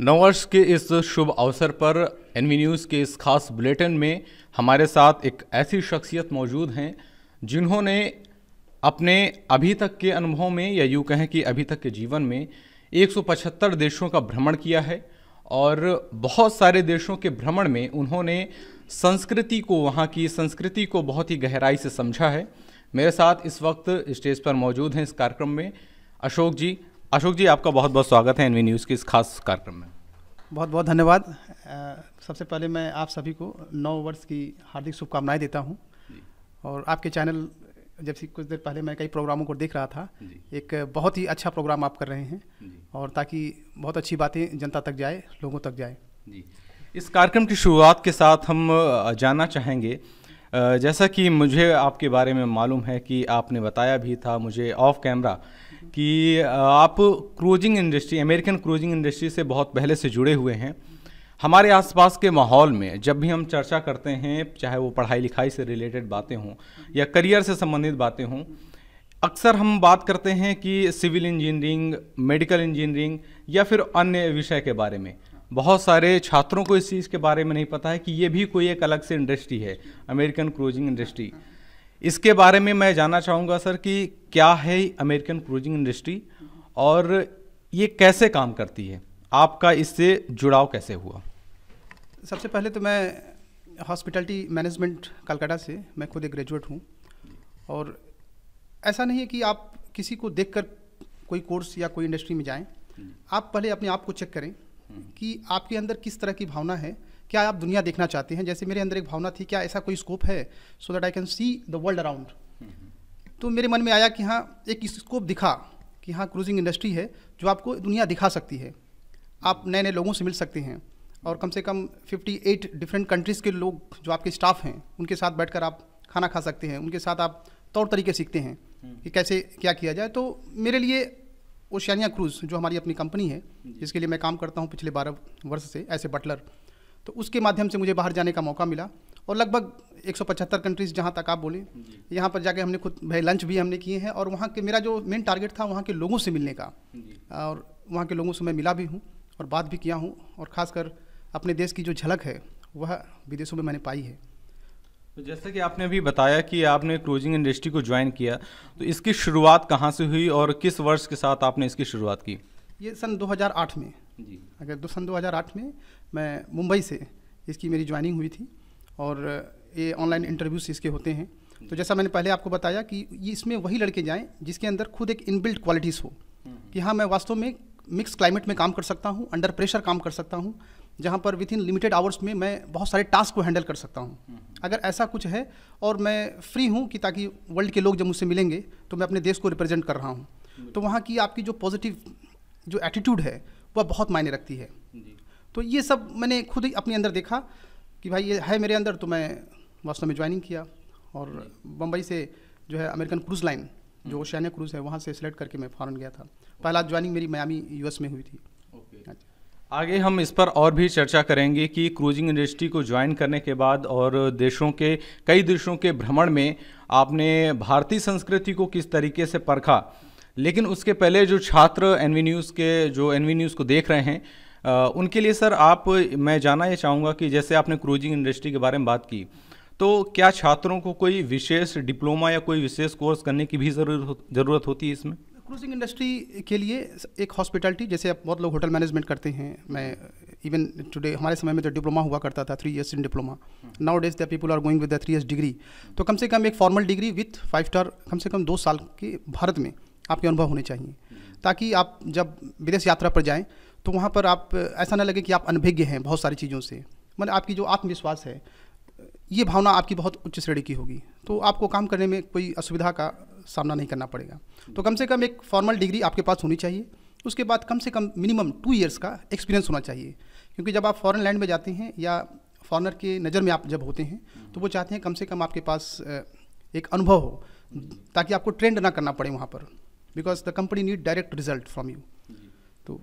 नववर्ष के इस शुभ अवसर पर एनवी न्यूज़ के इस खास बुलेटिन में हमारे साथ एक ऐसी शख्सियत मौजूद हैं जिन्होंने अपने अभी तक के अनुभव में या यूँ कहें कि अभी तक के जीवन में 175 देशों का भ्रमण किया है और बहुत सारे देशों के भ्रमण में उन्होंने संस्कृति को, वहाँ की संस्कृति को बहुत ही गहराई से समझा है। मेरे साथ इस वक्त स्टेज पर मौजूद हैं इस कार्यक्रम में अशोक जी। अशोक जी, आपका बहुत बहुत स्वागत है एनवी न्यूज़ के इस खास कार्यक्रम में। बहुत बहुत धन्यवाद। सबसे पहले मैं आप सभी को नव वर्ष की हार्दिक शुभकामनाएं देता हूं। और आपके चैनल, जब से कुछ देर पहले मैं कई प्रोग्रामों को देख रहा था, एक बहुत ही अच्छा प्रोग्राम आप कर रहे हैं और ताकि बहुत अच्छी बातें जनता तक जाए, लोगों तक जाए। जी, इस कार्यक्रम की शुरुआत के साथ हम जानना चाहेंगे, जैसा कि मुझे आपके बारे में मालूम है कि आपने बताया भी था मुझे ऑफ कैमरा कि आप cruising industry, American cruising industry से बहुत पहले से जुड़े हुए हैं। हमारे आसपास के माहौल में जब भी हम चर्चा करते हैं, चाहे वो पढ़ाई लिखाई से रिलेटेड बातें हों या करियर से संबंधित बातें हों, अक्सर हम बात करते हैं कि सिविल इंजीनियरिंग, मेडिकल इंजीनियरिंग या फिर अन्य विषय के बारे में। बहुत सारे छात्रों को इस चीज़ के बारे में नहीं पता है कि ये भी कोई एक अलग से इंडस्ट्री है, अमेरिकन क्रूजिंग इंडस्ट्री। इसके बारे में मैं जानना चाहूँगा सर कि क्या है अमेरिकन क्रूजिंग इंडस्ट्री और ये कैसे काम करती है, आपका इससे जुड़ाव कैसे हुआ? सबसे पहले तो मैं हॉस्पिटैलिटी मैनेजमेंट कलकत्ता से, मैं खुद एक ग्रेजुएट हूँ। और ऐसा नहीं है कि आप किसी को देखकर कोई कोर्स या कोई इंडस्ट्री में जाएं। आप पहले अपने आप को चेक करें कि आपके अंदर किस तरह की भावना है। क्या आप दुनिया देखना चाहते हैं? जैसे मेरे अंदर एक भावना थी, क्या ऐसा कोई स्कोप है so that I can see the world around. तो मेरे मन में आया कि हाँ, एक स्कोप दिखा कि हाँ, क्रूजिंग इंडस्ट्री है जो आपको दुनिया दिखा सकती है। आप नए नए लोगों से मिल सकते हैं और कम से कम 58 डिफरेंट कंट्रीज़ के लोग जो आपके स्टाफ हैं उनके साथ बैठकर आप खाना खा सकते हैं। उनके साथ आप तौर तरीके सीखते हैं कि कैसे क्या किया जाए। तो मेरे लिए ओशियानिया क्रूज़ जो हमारी अपनी कंपनी है, जिसके लिए मैं काम करता हूँ पिछले 12 वर्ष से एज ए बटलर, तो उसके माध्यम से मुझे बाहर जाने का मौका मिला। और लगभग 175 कंट्रीज़, जहाँ तक आप बोलें, यहाँ पर जाके हमने खुद भाई लंच भी हमने किए हैं। और वहाँ के मेरा जो मेन टारगेट था वहाँ के लोगों से मिलने का, और वहाँ के लोगों से मैं मिला भी हूँ और बात भी किया हूँ। और ख़ासकर अपने देश की जो झलक है वह विदेशों में मैंने पाई है। तो जैसे कि आपने अभी बताया कि आपने क्रूजिंग इंडस्ट्री को ज्वाइन किया, तो इसकी शुरुआत कहाँ से हुई और किस वर्ष के साथ आपने इसकी शुरुआत की? ये सन 2008 में जी, अगर सन 2008 में मैं मुंबई से इसकी मेरी ज्वाइनिंग हुई थी। और ये ऑनलाइन इंटरव्यूज इसके होते हैं। तो जैसा मैंने पहले आपको बताया कि ये इसमें वही लड़के जाएं जिसके अंदर खुद एक इनबिल्ट क्वालिटीज़ हो कि हाँ, मैं वास्तव में मिक्स क्लाइमेट में काम कर सकता हूँ, अंडर प्रेशर काम कर सकता हूँ, जहाँ पर विद इन लिमिटेड आवर्स में मैं बहुत सारे टास्क को हैंडल कर सकता हूँ। अगर ऐसा कुछ है और मैं फ्री हूँ कि ताकि वर्ल्ड के लोग जब मुझसे मिलेंगे तो मैं अपने देश को रिप्रेजेंट कर रहा हूँ, तो वहाँ की आपकी जो पॉजिटिव जो एटीट्यूड है वह बहुत मायने रखती है। तो ये सब मैंने खुद ही अपने अंदर देखा कि भाई ये है मेरे अंदर, तो मैं वास्तव में ज्वाइनिंग किया। और बम्बई से जो है अमेरिकन क्रूज़ लाइन, जो ओशियानिया क्रूज़ है, वहाँ से सिलेक्ट करके मैं फ़ॉरेन गया था। पहला ज्वाइनिंग मेरी मियामी यूएस में हुई थी। आगे हम इस पर और भी चर्चा करेंगे कि क्रूजिंग इंडस्ट्री को ज्वाइन करने के बाद और कई देशों के भ्रमण में आपने भारतीय संस्कृति को किस तरीके से परखा। लेकिन उसके पहले जो छात्र एनवी न्यूज़ को देख रहे हैं, उनके लिए सर मैं जानना ये चाहूँगा कि जैसे आपने क्रूजिंग इंडस्ट्री के बारे में बात की, तो क्या छात्रों को कोई विशेष डिप्लोमा या कोई विशेष कोर्स करने की भी ज़रूरत होती है इसमें? क्रूजिंग इंडस्ट्री के लिए एक हॉस्पिटैलिटी, जैसे आप बहुत लोग होटल मैनेजमेंट करते हैं, मैं इवन टुडे, हमारे समय में तो डिप्लोमा हुआ करता था, 3 years in diploma. Nowadays the people are going with the 3 years degree. तो कम से कम एक फॉर्मल डिग्री विथ 5 स्टार, कम से कम 2 साल के भारत में आपके अनुभव होने चाहिए, ताकि आप जब विदेश यात्रा पर जाएँ तो वहाँ पर आप ऐसा ना लगे कि आप अनभिज्ञ हैं बहुत सारी चीज़ों से। मतलब आपकी जो आत्मविश्वास है, ये भावना आपकी बहुत उच्च श्रेणी की होगी, तो आपको काम करने में कोई असुविधा का सामना नहीं करना पड़ेगा। तो कम से कम एक फॉर्मल डिग्री आपके पास होनी चाहिए। उसके बाद कम से कम मिनिमम 2 years का एक्सपीरियंस होना चाहिए, क्योंकि जब आप फॉरेन लैंड में जाते हैं या फॉरेनर के नज़र में आप जब होते हैं तो वो चाहते हैं कम से कम आपके पास एक अनुभव हो, ताकि आपको ट्रेंड ना करना पड़े वहाँ पर, because the company need direct result from you. तो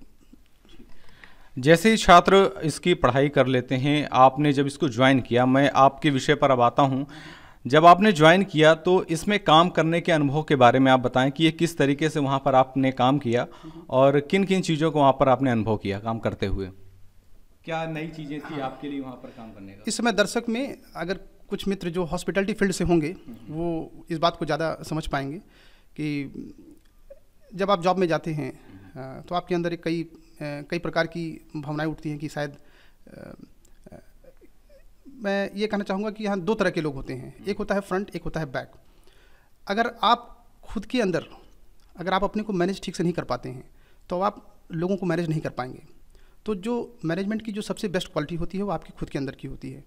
जैसे ही छात्र इसकी पढ़ाई कर लेते हैं, आपने जब इसको ज्वाइन किया, मैं आपके विषय पर अब आता हूँ, जब आपने ज्वाइन किया तो इसमें काम करने के अनुभव के बारे में आप बताएं कि ये किस तरीके से वहाँ पर आपने काम किया और किन किन चीज़ों को वहाँ पर आपने अनुभव किया काम करते हुए। क्या नई चीज़ें थी आपके लिए वहाँ पर काम करने का? इस समय दर्शक में अगर कुछ मित्र जो हॉस्पिटैलिटी फील्ड से होंगे वो इस बात को ज़्यादा समझ पाएंगे कि जब आप जॉब में जाते हैं तो आपके अंदर एक कई प्रकार की भावनाएं उठती हैं कि शायद मैं ये कहना चाहूँगा कि यहाँ दो तरह के लोग होते हैं, एक होता है फ्रंट, एक होता है बैक। अगर आप खुद के अंदर अगर आप अपने को मैनेज ठीक से नहीं कर पाते हैं तो आप लोगों को मैनेज नहीं कर पाएंगे। तो जो मैनेजमेंट की जो सबसे बेस्ट क्वालिटी होती है वो आपकी खुद के अंदर की होती है।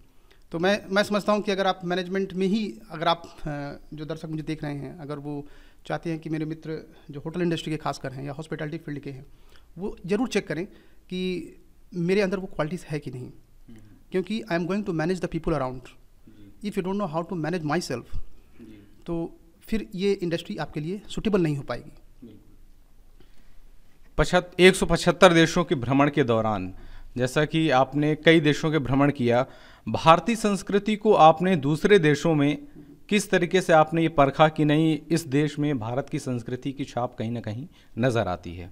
तो मैं समझता हूँ कि अगर आप मैनेजमेंट में ही अगर आप जो दर्शक मुझे देख रहे हैं अगर वो चाहते हैं कि मेरे मित्र जो होटल इंडस्ट्री के खासकर हैं या हॉस्पिटैलिटी फील्ड के हैं वो ज़रूर चेक करें कि मेरे अंदर वो क्वालिटीज़ है कि नहीं, क्योंकि I am going to manage the people around. If you don't know how to manage myself तो फिर ये इंडस्ट्री आपके लिए सूटेबल नहीं हो पाएगी। 175 देशों के भ्रमण के दौरान जैसा कि आपने कई देशों के भ्रमण किया, भारतीय संस्कृति को आपने दूसरे देशों में किस तरीके से आपने ये परखा कि नहीं इस देश में भारत की संस्कृति की छाप कहीं ना कहीं नज़र आती है?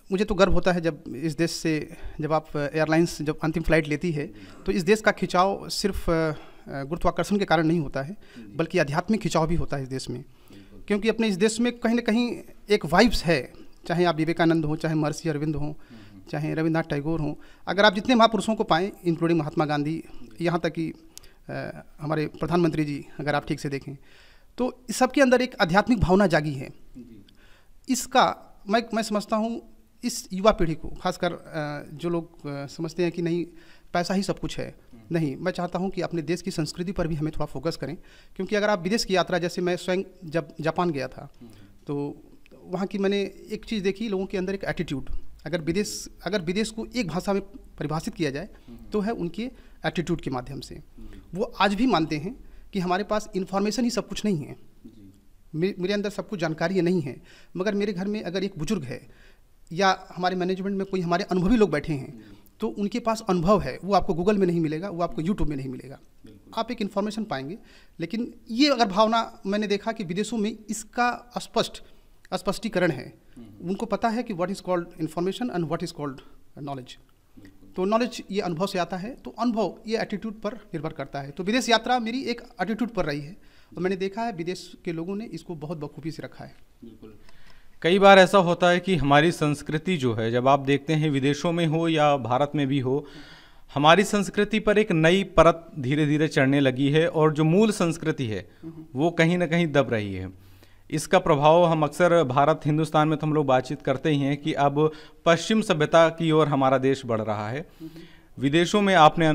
मुझे तो गर्व होता है जब इस देश से जब आप एयरलाइंस जब अंतिम फ्लाइट लेती है तो इस देश का खिंचाव सिर्फ गुरुत्वाकर्षण के कारण नहीं होता है बल्कि आध्यात्मिक खिंचाव भी होता है इस देश में, क्योंकि अपने इस देश में कहीं ना कहीं एक वाइब्स है, चाहे आप विवेकानंद हो, चाहे महर्षि अरविंद हो, चाहे रविन्द्रनाथ टैगोर हो। अगर आप जितने महापुरुषों को पाएँ इंक्लूडिंग महात्मा गांधी, यहाँ तक कि हमारे प्रधानमंत्री जी अगर आप ठीक से देखें तो इस सब के अंदर एक आध्यात्मिक भावना जागी है। इसका मैं समझता हूँ इस युवा पीढ़ी को खासकर जो लोग समझते हैं कि नहीं पैसा ही सब कुछ है, नहीं, मैं चाहता हूं कि अपने देश की संस्कृति पर भी हमें थोड़ा फोकस करें। क्योंकि अगर आप विदेश की यात्रा, जैसे मैं स्वयं जब जापान गया था तो वहाँ की मैंने एक चीज़ देखी, लोगों के अंदर एक एटीट्यूड। अगर विदेश को एक भाषा में परिभाषित किया जाए तो है उनके एटीट्यूड के माध्यम से। वो आज भी मानते हैं कि हमारे पास इन्फॉर्मेशन ही सब कुछ नहीं है, मेरे अंदर सब कुछ जानकारी नहीं है, मगर मेरे घर में अगर एक बुजुर्ग है या हमारे मैनेजमेंट में कोई हमारे अनुभवी लोग बैठे हैं तो उनके पास अनुभव है, वो आपको गूगल में नहीं मिलेगा, वो आपको यूट्यूब में नहीं मिलेगा, आप एक इन्फॉर्मेशन पाएंगे। लेकिन ये अगर भावना मैंने देखा कि विदेशों में इसका स्पष्टीकरण है, उनको पता है कि what is called information and what is called knowledge. तो नॉलेज ये अनुभव से आता है, तो अनुभव ये एटीट्यूड पर निर्भर करता है। तो विदेश यात्रा मेरी एक एटीट्यूड पर रही है और मैंने देखा है विदेश के लोगों ने इसको बहुत बखूबी से रखा है। बिल्कुल, कई बार ऐसा होता है कि हमारी संस्कृति जो है, जब आप देखते हैं विदेशों में हो या भारत में भी हो, हमारी संस्कृति पर एक नई परत धीरे धीरे चढ़ने लगी है और जो मूल संस्कृति है वो कहीं ना कहीं दब रही है। इसका प्रभाव हम अक्सर भारत हिंदुस्तान में तो हम लोग बातचीत करते ही हैं कि अब पश्चिम सभ्यता की ओर हमारा देश बढ़ रहा है। विदेशों में आपने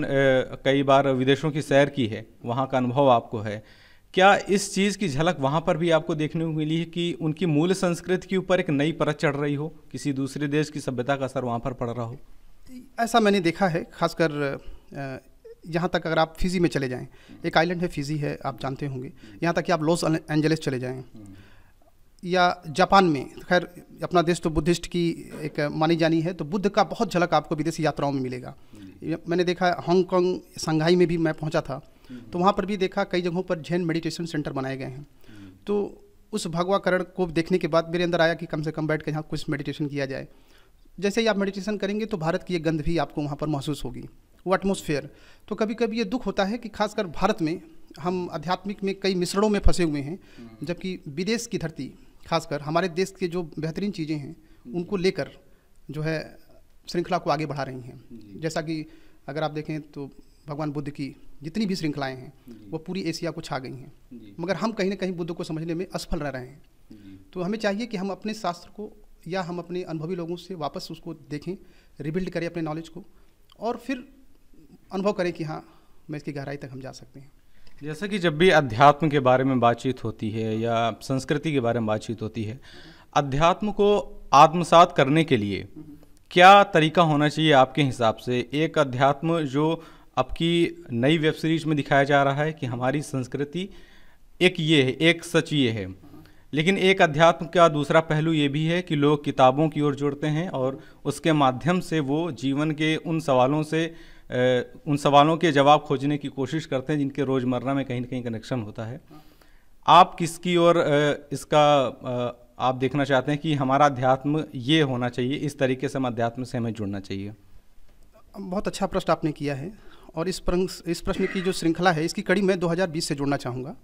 कई बार विदेशों की सैर की है, वहाँ का अनुभव आपको है, क्या इस चीज़ की झलक वहाँ पर भी आपको देखने को मिली है कि उनकी मूल संस्कृति के ऊपर एक नई परत चढ़ रही हो, किसी दूसरे देश की सभ्यता का असर वहाँ पर पड़ रहा हो? ऐसा मैंने देखा है, खासकर यहाँ तक अगर आप फिजी में चले जाएं, एक आइलैंड है फिजी है, आप जानते होंगे, यहाँ तक कि आप लॉस एंजलिस चले जाएं या जापान में, खैर अपना देश तो बुद्धिस्ट की एक मानी जानी है, तो बुद्ध का बहुत झलक आपको विदेशी यात्राओं में मिलेगा। मैंने देखा हांगकांग, शंघाई में भी मैं पहुँचा था तो वहाँ पर भी देखा कई जगहों पर जैन मेडिटेशन सेंटर बनाए गए हैं। तो उस भगवाकरण को देखने के बाद मेरे अंदर आया कि कम से कम बैठ कर यहाँ कुछ मेडिटेशन किया जाए। जैसे ही आप मेडिटेशन करेंगे तो भारत की एक गंध भी आपको वहाँ पर महसूस होगी, वो एटमॉस्फेयर। तो कभी कभी ये दुख होता है कि खासकर भारत में हम आध्यात्मिक में कई मिश्रणों में फंसे हुए हैं, जबकि विदेश की धरती खासकर हमारे देश के जो बेहतरीन चीज़ें हैं उनको लेकर जो है श्रृंखला को आगे बढ़ा रही हैं। जैसा कि अगर आप देखें तो भगवान बुद्ध की जितनी भी श्रृंखलाएं हैं वो पूरी एशिया को छा गई हैं, मगर हम कहीं ना कहीं बुद्ध को समझने में असफल रह रहे हैं। तो हमें चाहिए कि हम अपने शास्त्र को या हम अपने अनुभवी लोगों से वापस उसको देखें, रिबिल्ड करें अपने नॉलेज को और फिर अनुभव करें कि हाँ मैं इसकी गहराई तक हम जा सकते हैं। जैसा कि जब भी अध्यात्म के बारे में बातचीत होती है या संस्कृति के बारे में बातचीत होती है, अध्यात्म को आत्मसात करने के लिए क्या तरीका होना चाहिए आपके हिसाब से? एक अध्यात्म जो आपकी नई वेब सीरीज में दिखाया जा रहा है कि हमारी संस्कृति एक ये है, एक सच ये है, लेकिन एक अध्यात्म का दूसरा पहलू ये भी है कि लोग किताबों की ओर जुड़ते हैं और उसके माध्यम से वो जीवन के उन सवालों के जवाब खोजने की कोशिश करते हैं जिनके रोज़मर्रा में कहीं ना कहीं कनेक्शन होता है। आप किसकी ओर इसका आप देखना चाहते हैं कि हमारा अध्यात्म ये होना चाहिए, इस तरीके से हम अध्यात्म से हमें जुड़ना चाहिए? बहुत अच्छा प्रश्न आपने किया है, और इस प्रश्न की जो श्रृंखला है, इसकी कड़ी मैं 2020 से जोड़ना चाहूँगा।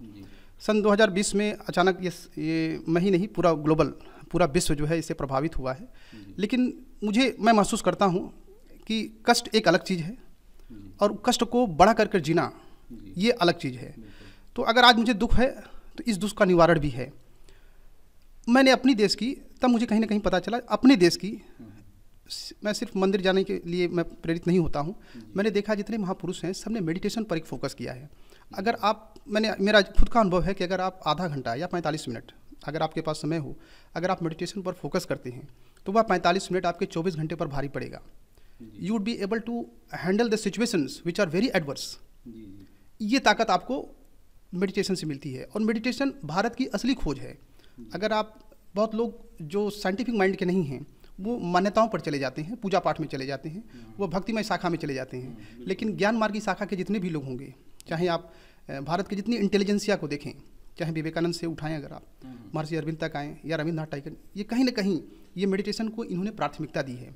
सन 2020 में अचानक ये मैं ही नहीं, पूरा विश्व जो है इससे प्रभावित हुआ है। लेकिन मैं महसूस करता हूँ कि कष्ट एक अलग चीज़ है और कष्ट को बढ़ा कर जीना ये अलग चीज़ है। तो अगर आज मुझे दुख है तो इस दुख का निवारण भी है। मैंने अपनी देश की, तब मुझे कहीं ना कहीं पता चला अपने देश की, मैं सिर्फ मंदिर जाने के लिए मैं प्रेरित नहीं होता हूँ। मैंने देखा जितने महापुरुष हैं सबने मेडिटेशन पर एक फोकस किया है। अगर आप मेरा खुद का अनुभव है कि अगर आप आधा घंटा या 45 मिनट अगर आपके पास समय हो, अगर आप मेडिटेशन पर फोकस करते हैं तो वह 45 मिनट आपके 24 घंटे पर भारी पड़ेगा। You would be able to handle the situations which are very adverse. ये ताकत आपको मेडिटेशन से मिलती है, और मेडिटेशन भारत की असली खोज है। अगर आप, बहुत लोग जो साइंटिफिक माइंड के नहीं हैं वो मान्यताओं पर चले जाते हैं, पूजा पाठ में चले जाते हैं, वो भक्तिमय शाखा में चले जाते हैं। लेकिन ज्ञान मार्गी शाखा के जितने भी लोग होंगे, चाहे आप भारत की जितनी इंटेलिजेंसिया को देखें, चाहे विवेकानंद से उठाएं, अगर आप महर्षि अरविंद तक आएँ या रविन्द्रनाथ टैगोर, ये कहीं ना कहीं ये मेडिटेशन को इन्होंने प्राथमिकता दी है।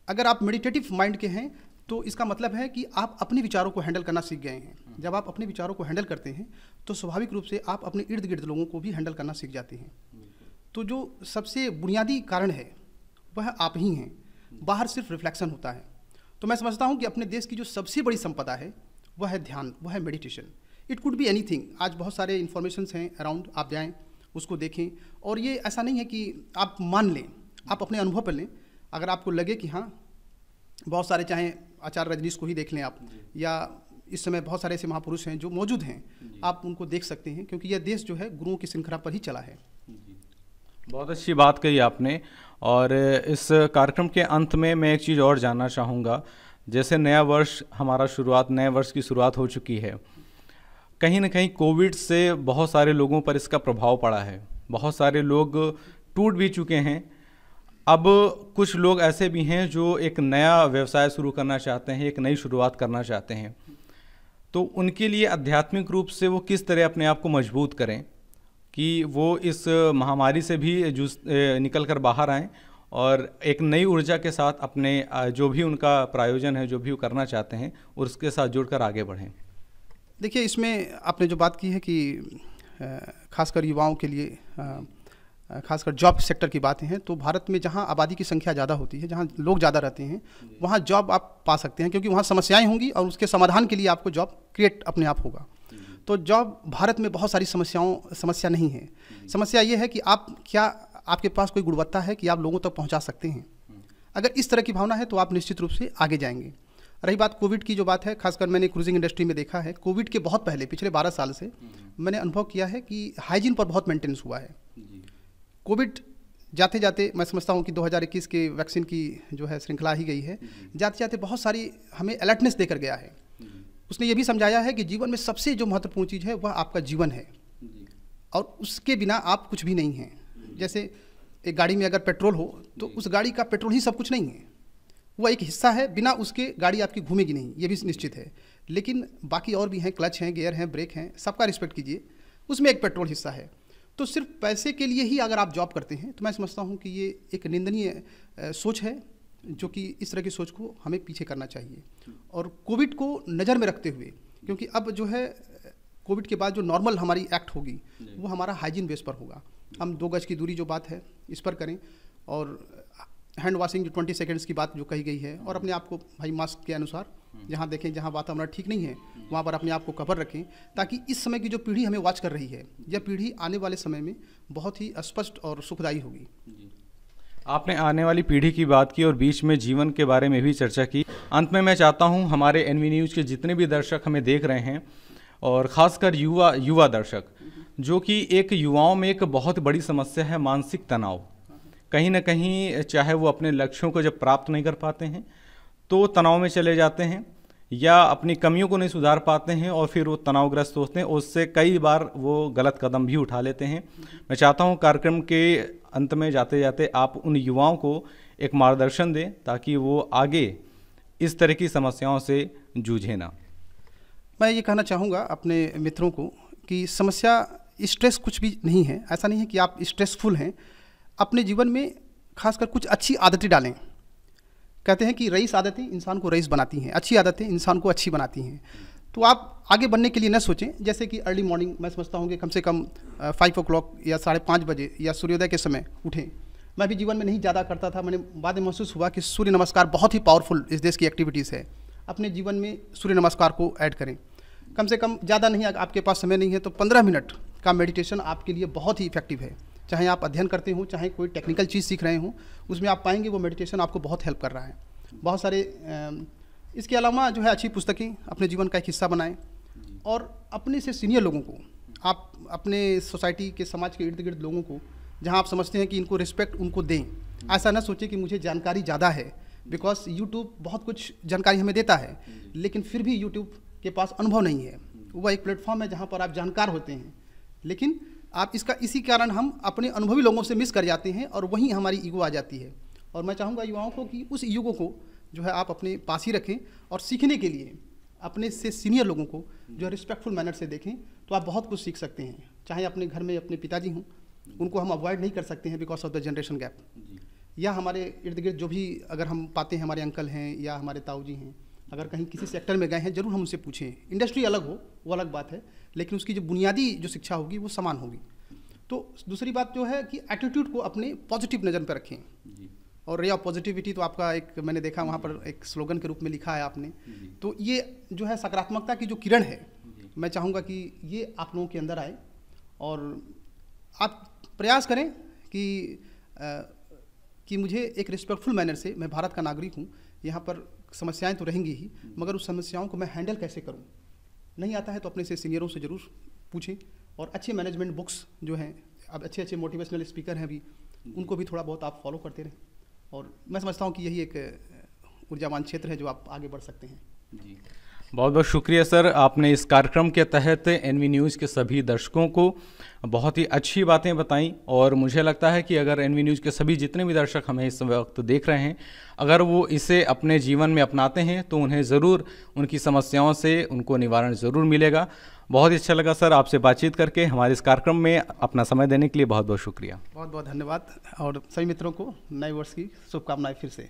अगर आप मेडिटेटिव माइंड के हैं तो इसका मतलब है कि आप अपने विचारों को हैंडल करना सीख गए हैं। जब आप अपने विचारों को हैंडल करते हैं तो स्वाभाविक रूप से आप अपने इर्द गिर्द लोगों को भी हैंडल करना सीख जाते हैं। तो जो सबसे बुनियादी कारण है वह आप ही हैं, बाहर सिर्फ रिफ्लेक्शन होता है। तो मैं समझता हूँ कि अपने देश की जो सबसे बड़ी संपदा है वह है ध्यान, वह है meditation. It could be anything. आज बहुत सारे इन्फॉर्मेशंस हैं अराउंड, आप जाएँ उसको देखें, और ये ऐसा नहीं है कि आप मान लें, आप अपने अनुभव पर लें। अगर आपको लगे कि हाँ, बहुत सारे, चाहे आचार्य रजनीश को ही देख लें आप, या इस समय बहुत सारे ऐसे महापुरुष हैं जो मौजूद हैं, आप उनको देख सकते हैं, क्योंकि यह देश जो है गुरुओं की श्रृंखला पर ही चला है। बहुत अच्छी बात कही आपने। और इस कार्यक्रम के अंत में मैं एक चीज़ और जानना चाहूँगा। जैसे नया वर्ष, नए वर्ष की शुरुआत हो चुकी है, कहीं ना कहीं कोविड से बहुत सारे लोगों पर इसका प्रभाव पड़ा है। बहुत सारे लोग टूट भी चुके हैं। अब कुछ लोग ऐसे भी हैं जो एक नया व्यवसाय शुरू करना चाहते हैं, एक नई शुरुआत करना चाहते हैं। तो उनके लिए आध्यात्मिक रूप से वो किस तरह अपने आप को मजबूत करें कि वो इस महामारी से भी निकल कर बाहर आएँ और एक नई ऊर्जा के साथ अपने जो भी उनका प्रायोजन है, जो भी वो करना चाहते हैं, उसके साथ जुड़कर आगे बढ़ें? देखिए, इसमें आपने जो बात की है कि खासकर युवाओं के लिए, खासकर जॉब सेक्टर की बातें हैं, तो भारत में जहां आबादी की संख्या ज़्यादा होती है, जहां लोग ज़्यादा रहते हैं, वहां जॉब आप पा सकते हैं, क्योंकि वहां समस्याएं होंगी और उसके समाधान के लिए आपको जॉब क्रिएट अपने आप होगा। तो जॉब भारत में बहुत सारी समस्या नहीं है। समस्या ये है कि आपके पास कोई गुणवत्ता है कि आप लोगों तक पहुँचा सकते हैं। अगर इस तरह की भावना है तो आप निश्चित रूप से आगे जाएंगे। रही बात कोविड की जो बात है, खासकर मैंने क्रूजिंग इंडस्ट्री में देखा है, कोविड के बहुत पहले, पिछले 12 साल से मैंने अनुभव किया है कि हाइजीन पर बहुत मेंटेनेंस हुआ है। कोविड जाते जाते मैं समझता हूँ कि 2021 के वैक्सीन की जो है श्रृंखला ही गई है, जाते जाते बहुत सारी हमें अलर्टनेस देकर गया है। उसने ये भी समझाया है कि जीवन में सबसे जो महत्वपूर्ण चीज़ है वह आपका जीवन है, और उसके बिना आप कुछ भी नहीं हैं। जैसे एक गाड़ी में अगर पेट्रोल हो तो उस गाड़ी का पेट्रोल ही सब कुछ नहीं है, वह एक हिस्सा है, बिना उसके गाड़ी आपकी घूमेगी नहीं, ये भी निश्चित है। लेकिन बाकी और भी हैं, क्लच हैं, गियर हैं, ब्रेक हैं, सबका रिस्पेक्ट कीजिए, उसमें एक पेट्रोल हिस्सा है। तो सिर्फ पैसे के लिए ही अगर आप जॉब करते हैं तो मैं समझता हूँ कि ये एक निंदनीय सोच है, जो कि इस तरह की सोच को हमें पीछे करना चाहिए। और कोविड को नज़र में रखते हुए, क्योंकि अब जो है कोविड के बाद जो नॉर्मल हमारी एक्ट होगी वो हमारा हाइजीन बेस पर होगा। हम 2 गज की दूरी जो बात है इस पर करें, और हैंड वॉशिंग जो 20 सेकेंड्स की बात जो कही गई है, और अपने आप को भाई मास्क के अनुसार जहाँ देखें, जहाँ वातावरण ठीक नहीं है वहाँ पर अपने आप को कवर रखें, ताकि इस समय की जो पीढ़ी हमें वॉच कर रही है, यह पीढ़ी आने वाले समय में बहुत ही स्पष्ट और सुखदायी होगी। आपने आने वाली पीढ़ी की बात की और बीच में जीवन के बारे में भी चर्चा की। अंत में मैं चाहता हूँ हमारे NV न्यूज़ के जितने भी दर्शक हमें देख रहे हैं, और ख़ासकर युवा दर्शक, जो कि एक युवाओं में एक बहुत बड़ी समस्या है मानसिक तनाव। कहीं ना कहीं चाहे वो अपने लक्ष्यों को जब प्राप्त नहीं कर पाते हैं तो तनाव में चले जाते हैं, या अपनी कमियों को नहीं सुधार पाते हैं और फिर वो तनावग्रस्त होते हैं, उससे कई बार वो गलत कदम भी उठा लेते हैं। मैं चाहता हूँ कार्यक्रम के अंत में जाते जाते आप उन युवाओं को एक मार्गदर्शन दें ताकि वो आगे इस तरह की समस्याओं से जूझे ना। मैं ये कहना चाहूँगा अपने मित्रों को कि समस्या स्ट्रेस कुछ भी नहीं है। ऐसा नहीं है कि आप स्ट्रेसफुल हैं। अपने जीवन में खासकर कुछ अच्छी आदतें डालें। कहते हैं कि रईस आदतें इंसान को रईस बनाती हैं, अच्छी आदतें इंसान को अच्छी बनाती हैं। तो आप आगे बढ़ने के लिए न सोचें, जैसे कि अर्ली मॉर्निंग, मैं समझता हूँ कि कम से कम 5 o'clock या 5:30 बजे या सूर्योदय के समय उठें। मैं भी जीवन में नहीं ज़्यादा करता था, मैंने बाद में महसूस हुआ कि सूर्य नमस्कार बहुत ही पावरफुल इस देश की एक्टिविटीज़ है। अपने जीवन में सूर्य नमस्कार को ऐड करें। कम से कम ज़्यादा नहीं, आपके पास समय नहीं है तो 15 मिनट का मेडिटेशन आपके लिए बहुत ही इफेक्टिव है। चाहे आप अध्ययन करते हो, चाहे कोई टेक्निकल चीज़ सीख रहे हो, उसमें आप पाएंगे वो मेडिटेशन आपको बहुत हेल्प कर रहा है। बहुत सारे इसके अलावा जो है अच्छी पुस्तकें अपने जीवन का एक हिस्सा बनाएं और अपने से सीनियर लोगों को, आप अपने सोसाइटी के, समाज के इर्द गिर्द लोगों को जहां आप समझते हैं कि इनको रिस्पेक्ट उनको दें। ऐसा ना सोचें कि मुझे जानकारी ज़्यादा है, बिकॉज यूट्यूब बहुत कुछ जानकारी हमें देता है, लेकिन फिर भी यूट्यूब के पास अनुभव नहीं है। वो एक प्लेटफॉर्म है जहाँ पर आप जानकार होते हैं, लेकिन आप इसी कारण हम अपने अनुभवी लोगों से मिस कर जाते हैं और वहीं हमारी ईगो आ जाती है। और मैं चाहूँगा युवाओं को कि उस ईगो को जो है आप अपने पास ही रखें और सीखने के लिए अपने से सीनियर लोगों को जो रिस्पेक्टफुल मैनर से देखें, तो आप बहुत कुछ सीख सकते हैं। चाहे अपने घर में अपने पिताजी हों, उनको हम अवॉइड नहीं कर सकते हैं because of the generation gap, या हमारे इर्द गिर्द जो भी अगर हम पाते हैं, हमारे अंकल हैं या हमारे ताऊ जी हैं, अगर कहीं किसी सेक्टर में गए हैं, जरूर हम उनसे पूछें। इंडस्ट्री अलग हो वो अलग बात है, लेकिन उसकी जो बुनियादी जो शिक्षा होगी वो समान होगी। तो दूसरी बात जो है कि एटीट्यूड को अपने पॉजिटिव नज़र पर रखें। और रे ऑफ पॉजिटिविटी तो आपका एक, मैंने देखा वहाँ पर एक स्लोगन के रूप में लिखा है आपने। तो ये जो है सकारात्मकता की जो किरण है, मैं चाहूँगा कि ये आप लोगों के अंदर आए और आप प्रयास करें कि मुझे एक रिस्पेक्टफुल मैनर से, मैं भारत का नागरिक हूँ, यहाँ पर समस्याएं तो रहेंगी ही, मगर उस समस्याओं को मैं हैंडल कैसे करूँ। नहीं आता है तो अपने से सीनियरों से ज़रूर पूछें। और अच्छे मैनेजमेंट बुक्स जो हैं, अब अच्छे मोटिवेशनल स्पीकर हैं अभी, उनको भी थोड़ा बहुत आप फॉलो करते रहें। और मैं समझता हूँ कि यही एक ऊर्जावान क्षेत्र है जो आप आगे बढ़ सकते हैं। जी, बहुत बहुत शुक्रिया सर। आपने इस कार्यक्रम के तहत एनवी न्यूज़ के सभी दर्शकों को बहुत ही अच्छी बातें बताई और मुझे लगता है कि अगर एनवी न्यूज़ के सभी जितने भी दर्शक हमें इस वक्त देख रहे हैं, अगर वो इसे अपने जीवन में अपनाते हैं तो उन्हें ज़रूर उनकी समस्याओं से उनको निवारण ज़रूर मिलेगा। बहुत ही अच्छा लगा सर आपसे बातचीत करके। हमारे इस कार्यक्रम में अपना समय देने के लिए बहुत बहुत शुक्रिया। बहुत बहुत धन्यवाद और सभी मित्रों को नए वर्ष की शुभकामनाएं फिर से।